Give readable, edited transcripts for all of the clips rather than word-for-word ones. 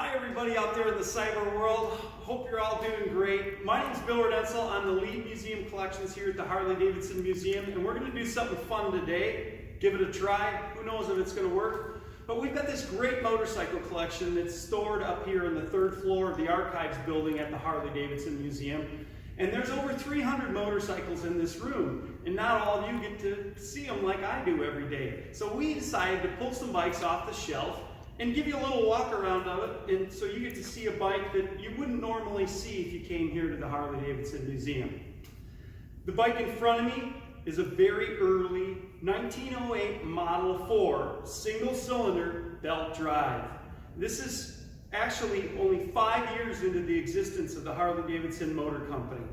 Hi everybody out there in the cyber world. Hope you're all doing great. My name's Bill Rodencal. I'm the lead museum collections here at the Harley-Davidson Museum, and we're going to do something fun today. Give it a try. Who knows if it's going to work. But we've got this great motorcycle collection that's stored up here on the third floor of the Archives building at the Harley-Davidson Museum. And there's over 300 motorcycles in this room, and not all of you get to see them like I do every day. So we decided to pull some bikes off the shelf and give you a little walk around of it, and so you get to see a bike that you wouldn't normally see if you came here to the Harley-Davidson Museum. The bike in front of me is a very early 1908 Model 4 single-cylinder belt drive. This is actually only 5 years into the existence of the Harley-Davidson Motor Company.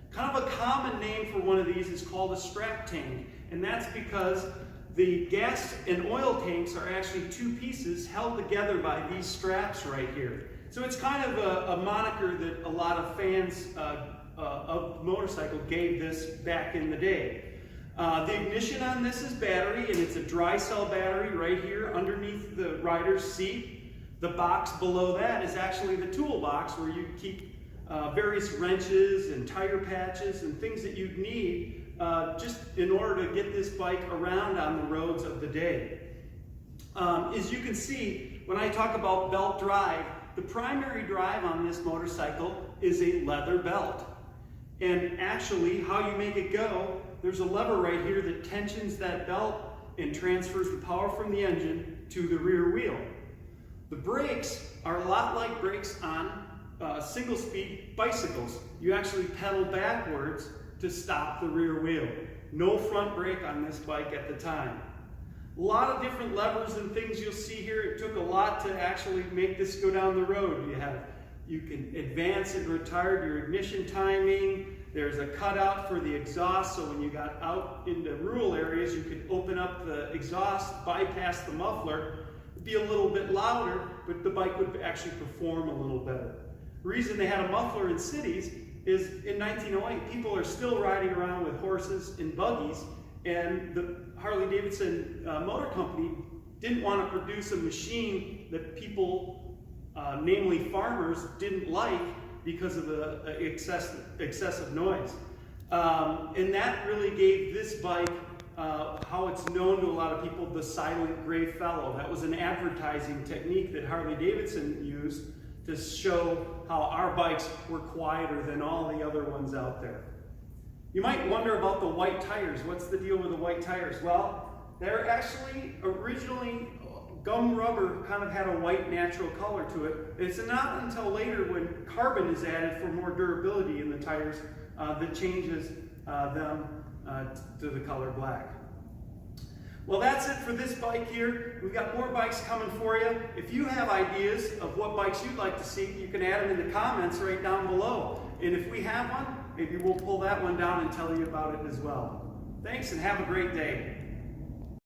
Kind of a common name for one of these is called a strap tank, and that's because the gas and oil tanks are actually two pieces held together by these straps right here. So it's kind of a moniker that a lot of fans of motorcycle gave this back in the day. The ignition on this is battery, and it's a dry cell battery right here underneath the rider's seat. The box below that is actually the toolbox where you keep various wrenches and tire patches and things that you'd need just in order to get this bike around on the roads of the day. As you can see, when I talk about belt drive, the primary drive on this motorcycle is a leather belt. And actually, how you make it go, there's a lever right here that tensions that belt and transfers the power from the engine to the rear wheel. The brakes are a lot like brakes on single-speed bicycles. You actually pedal backwards to stop the rear wheel. No front brake on this bike at the time. A lot of different levers and things you'll see here. It took a lot to actually make this go down the road. You can advance and retard your ignition timing. There's a cutout for the exhaust, so when you got out into rural areas, you could open up the exhaust, bypass the muffler. It'd be a little bit louder, but the bike would actually perform a little better. The reason they had a muffler in cities is in 1908, people are still riding around with horses and buggies, and the Harley-Davidson Motor Company didn't want to produce a machine that people, namely farmers, didn't like because of the excessive noise. And that really gave this bike, how it's known to a lot of people, the silent gray fellow. That was an advertising technique that Harley-Davidson used to show how our bikes were quieter than all the other ones out there. You might wonder about the white tires. What's the deal with the white tires? Well, they're actually originally gum rubber, kind of had a white natural color to it. It's not until later when carbon is added for more durability in the tires that changes them to the color black. Well, that's it for this bike here. We've got more bikes coming for you. If you have ideas of what bikes you'd like to see, you can add them in the comments right down below. And if we have one, maybe we'll pull that one down and tell you about it as well. Thanks, and have a great day.